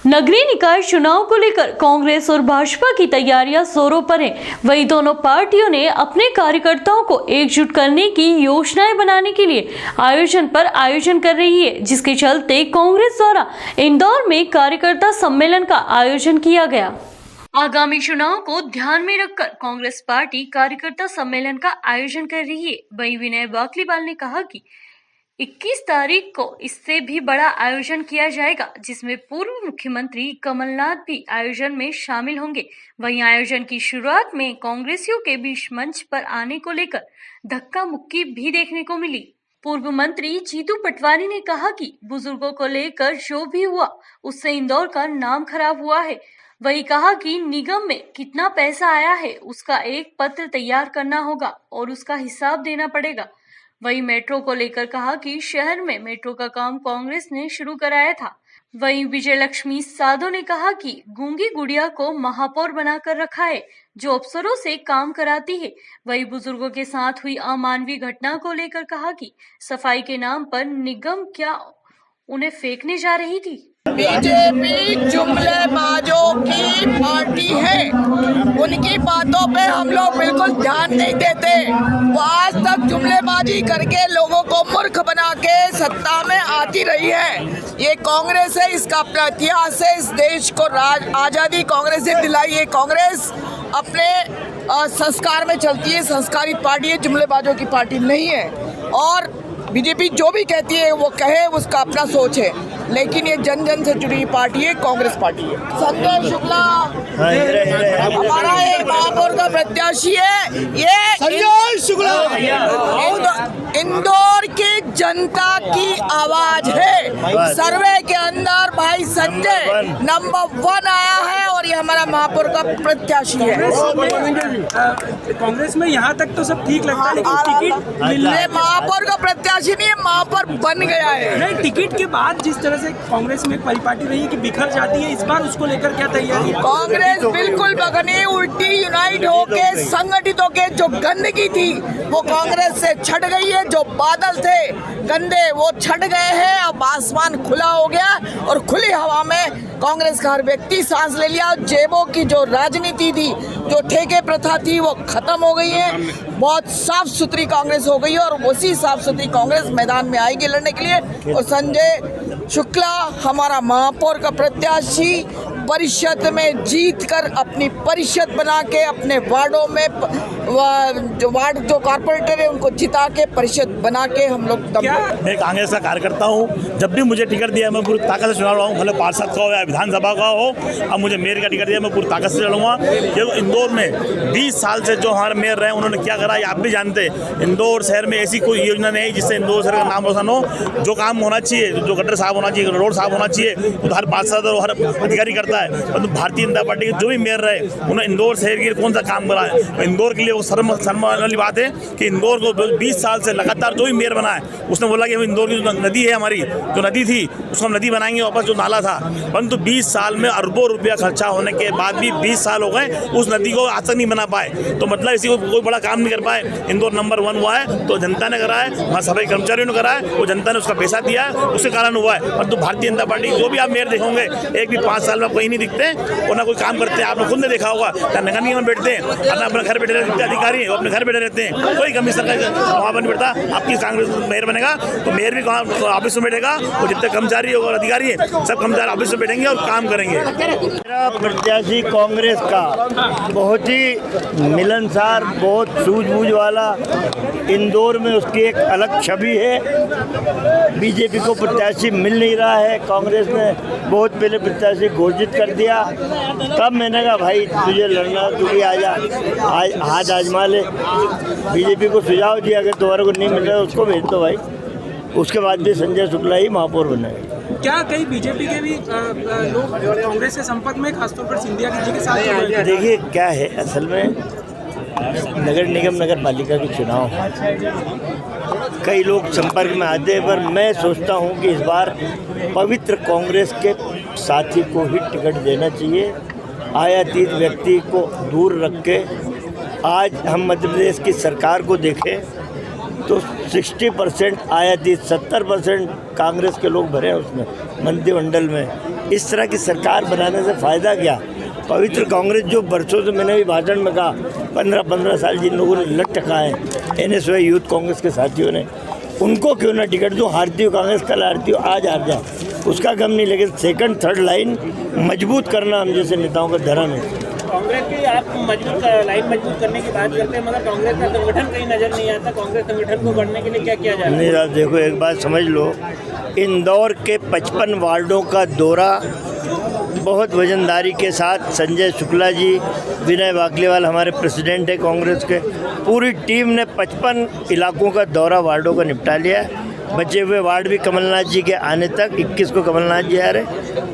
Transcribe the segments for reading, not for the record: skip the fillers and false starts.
नगरीय निकाय चुनाव को लेकर कांग्रेस और भाजपा की तैयारियां जोरों पर हैं। वहीं दोनों पार्टियों ने अपने कार्यकर्ताओं को एकजुट करने की योजनाएं बनाने के लिए आयोजन पर आयोजन कर रही है, जिसके चलते कांग्रेस द्वारा इंदौर में कार्यकर्ता सम्मेलन का आयोजन किया गया। आगामी चुनाव को ध्यान में रखकर कांग्रेस पार्टी कार्यकर्ता सम्मेलन का आयोजन कर रही है। वहीं विनय वाकलीवाल ने कहा कि 21 तारीख को इससे भी बड़ा आयोजन किया जाएगा, जिसमें पूर्व मुख्यमंत्री कमलनाथ भी आयोजन में शामिल होंगे। वहीं आयोजन की शुरुआत में कांग्रेसियों के बीच मंच पर आने को लेकर धक्का मुक्की भी देखने को मिली। पूर्व मंत्री जीतू पटवारी ने कहा कि बुजुर्गों को लेकर जो भी हुआ उससे इंदौर का नाम खराब हुआ है। वही कहा कि निगम में कितना पैसा आया है उसका एक पत्र तैयार करना होगा और उसका हिसाब देना पड़ेगा। वहीं मेट्रो को लेकर कहा कि शहर में मेट्रो का काम कांग्रेस ने शुरू कराया था। वहीं विजय लक्ष्मी साधो ने कहा कि गूंगी गुड़िया को महापौर बनाकर रखा है, जो अफसरों से काम कराती है। वहीं बुजुर्गों के साथ हुई अमानवीय घटना को लेकर कहा कि सफाई के नाम पर निगम क्या उन्हें फेंकने जा रही थी। बीजेपी जुमलेबाजों की पार्टी है, उनकी बातों पे हम लोग बिल्कुल ध्यान नहीं देते। वो आज तक जुमलेबाजी करके लोगों को मूर्ख बना के सत्ता में आती रही है। ये कांग्रेस है, इसका अपना इतिहास है। इस देश को आज़ादी कांग्रेस ने दिलाई है। कांग्रेस अपने संस्कार में चलती है, संस्कारित पार्टी है, जुमलेबाजों की पार्टी नहीं है। और बीजेपी जो भी कहती है वो कहे, उसका अपना सोच है, लेकिन ये जन जन से जुड़ी पार्टी है, कांग्रेस पार्टी है। संजय शुक्ला हमारा ये महापौर का प्रत्याशी है। ये संजय शुक्ला इंदौर की जनता की आवाज है। सर्वे के अंदर भाई संजय नंबर 1 आया है और ये हमारा महापौर का प्रत्याशी है। कांग्रेस में यहाँ तक तो सब ठीक लगता है, लेकिन टिकट मिलने महापौर का प्रत्याशी नहीं है, महापौर बन गया है। नहीं, टिकट के बाद जिस तरह से कांग्रेस में परिपाटी रही है कि बिखर जाती है, इस बार उसको लेकर क्या तैयारी है? कांग्रेस बिल्कुल बगनी उल्टी यूनाइट होके संगठित होके जो गंदगी थी वो कांग्रेस से छट गई है। जो बादल थे गंदे वो छट गए हैं। अब आसमान खुला हो गया और खुली हवा में कांग्रेस का हर व्यक्ति सांस ले लिया। जेबों की जो राजनीति थी, जो ठेके प्रथा थी, वो खत्म हो गई है। बहुत साफ सुथरी कांग्रेस हो गई है और उसी साफ सुथरी कांग्रेस मैदान में आएगी लड़ने के लिए। और संजय शुक्ला हमारा महापौर का प्रत्याशी परिषद में जीतकर अपनी परिषद बना के अपने वार्डों में जो कॉर्पोरेटर है उनको जिता के परिषद बना के हम लोग। मैं कांग्रेस का कार्यकर्ता हूँ। जब भी मुझे टिकट दिया मैं पूरी ताकत से चुनाव लड़ूंगा, भले पार्षद का हो या विधानसभा का हो। अब मुझे मेयर का टिकट दिया, मैं पूरी ताकत से लड़ूंगा। ये इंदौर में 20 साल से जो हमारे मेयर रहे उन्होंने क्या करा ये आप भी जानते हैं। इंदौर शहर में ऐसी कोई योजना नहीं जिससे इंदौर शहर का नाम रोशन हो। जो काम होना चाहिए, जो गटर साफ होना चाहिए, रोड साफ होना चाहिए, वो हर पार्षद और हर अधिकारी करता है। परंतु भारतीय जनता पार्टी के जो भी मेयर रहे उन्होंने इंदौर शहर के लिए कौन सा काम करा है? इंदौर के लिए वो शर्म वाली बात है कि इंदौर को 20 साल से लगातार जो भी मेयर बना है उसने बोला कि इंदौर की जो नदी है, हमारी जो नदी थी उसको हम नदी बनाएंगे वापस, जो नाला था। परंतु 20 साल में अरबों रुपया खर्चा होने के बाद भी 20 साल हो गए, उस नदी को आज तक नहीं बना पाए। तो मतलब इसी को कोई बड़ा काम नहीं कर पाए। इंदौर नंबर 1 हुआ है तो जनता ने करा है, हमारे सफाई कर्मचारियों ने करा है, वो जनता ने उसका पैसा दिया है, उसके कारण हुआ है। परंतु भारतीय जनता पार्टी जो भी आप मेयर देखोगे, एक भी 5 साल में कोई नहीं दिखते और ना कोई काम करते हैं। आपने खुद ने देखा होगा, नगर निगम में बैठते हैं, अपने घर बैठे रहते हैं, अधिकारी अपने घर बैठे रहते हैं, कोई कमिश्नर वहाँ पर नहीं बैठता। आपकी कांग्रेस मेयर बनेगा तो मेयर भी ऑफिस में बैठेगा और जितने कर्मचारी और अधिकारी है सब कर्मचारी ऑफिस में बैठेंगे और काम करेंगे। मेरा प्रत्याशी कांग्रेस का बहुत ही मिलनसार, बहुत सूझबूझ वाला, इंदौर में उसकी एक अलग छवि है। बीजेपी को प्रत्याशी मिल नहीं रहा है, कांग्रेस ने बहुत पहले प्रत्याशी घोषित कर दिया। तब मैंने कहा भाई तुझे लड़ना, तू भी आ जा, हाथ आजमा ले। बीजेपी को सुझाव दिया अगर तुम्हारे को नहीं मिल रहा है उसको भेज दो भाई। उसके बाद भी संजय शुक्ला ही महापौर बने। क्या कई बीजेपी के भी लोग कांग्रेस के संपर्क में, खासतौर पर सिंधिया जी के साथ? देखिए क्या है, असल में नगर निगम नगर पालिका के चुनाव कई लोग संपर्क में आते हैं, पर मैं सोचता हूं कि इस बार पवित्र कांग्रेस के साथी को ही टिकट देना चाहिए। आयातीत व्यक्ति को दूर रख के आज हम मध्य प्रदेश की सरकार को देखें तो 60% आयातीत, 70% कांग्रेस के लोग भरे हैं उसमें मंत्रिमंडल में। इस तरह की सरकार बनाने से फ़ायदा क्या? पवित्र कांग्रेस जो बरसों से मैंने भी भाषण में कहा 15-15 साल जिन लोगों ने लट टकाए NSY यूथ कांग्रेस के साथियों ने, उनको क्यों ना टिकट दूँ? हारती हो कांग्रेस, कल हारती हो, आज हार जाए, उसका गम नहीं, लेकिन सेकंड थर्ड लाइन मजबूत करना हम जैसे नेताओं का धर्म है। कांग्रेस की आप लाइन मजबूत करने की बात करते हैं, मगर कांग्रेस का संगठन कहीं नजर नहीं आता। कांग्रेस संगठन को बढ़ने के लिए क्या किया जा रहा है? नहीं साहब, देखो एक बात समझ लो, इंदौर के 55 वार्डों का दौरा बहुत वजनदारी के साथ संजय शुक्ला जी, विनय वाकलीवाल हमारे प्रेसिडेंट है कांग्रेस के, पूरी टीम ने 55 इलाकों का दौरा वार्डों का निपटा लिया है। बचे हुए वार्ड भी कमलनाथ जी के आने तक 21 को कमलनाथ जी आ रहे,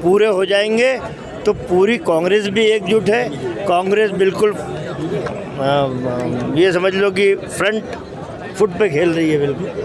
पूरे हो जाएंगे तो पूरी कांग्रेस भी एकजुट है। कांग्रेस बिल्कुल ये समझ लो कि फ्रंट फुट पे खेल रही है बिल्कुल।